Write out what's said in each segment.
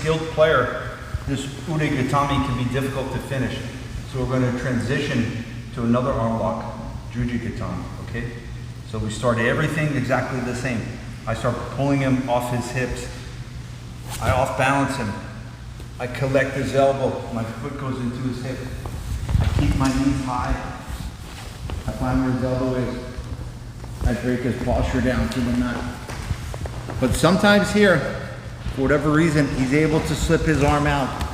skilled player, this UDA GATAME can be difficult to finish. So we're going to transition to another arm lock, JUJI GATAME, okay? So we start everything exactly the same. I start pulling him off his hips. I off balance him. I collect his elbow. My foot goes into his hip. I keep my knees high. I find where his elbow is. I break his posture down to the mat. But sometimes here, for whatever reason, he's able to slip his arm out.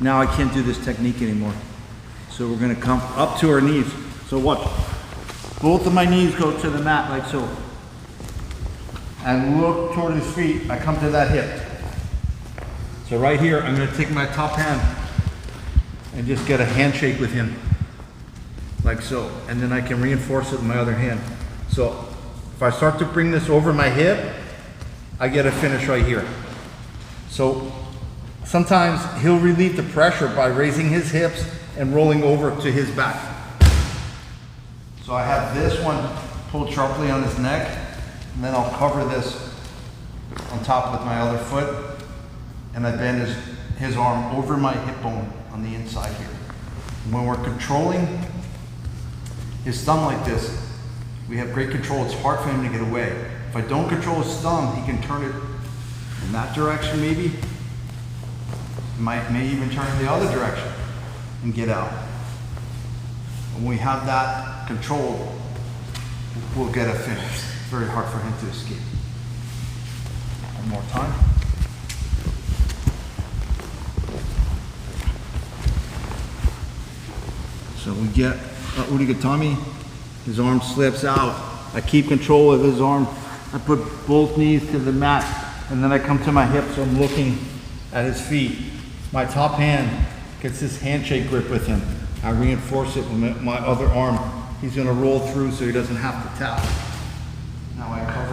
Now I can't do this technique anymore. So we're gonna come up to our knees. So watch. Both of my knees go to the mat like so. And look toward his feet. I come to that hip. So right here, I'm gonna take my top hand and just get a handshake with him. Like so. And then I can reinforce it with my other hand. So if I start to bring this over my hip, I get a finish right here. So sometimes he'll relieve the pressure by raising his hips and rolling over to his back. So I have this one pulled sharply on his neck, and then I'll cover this on top with my other foot, and I bend his arm over my hip bone on the inside here. And when we're controlling his thumb like this, we have great control. It's hard for him to get away. If I don't control his thumb, he can turn it in that direction maybe. May even turn it the other direction and get out. When we have that control, we'll get a finish. It's very hard for him to escape. One more time. So we get UDA GATAME. His arm slips out. I keep control of his arm. I put both knees to the mat, and then I come to my hip, so I'm looking at his feet. My top hand gets this handshake grip with him. I reinforce it with my other arm. He's gonna roll through so he doesn't have to tap. Now I cover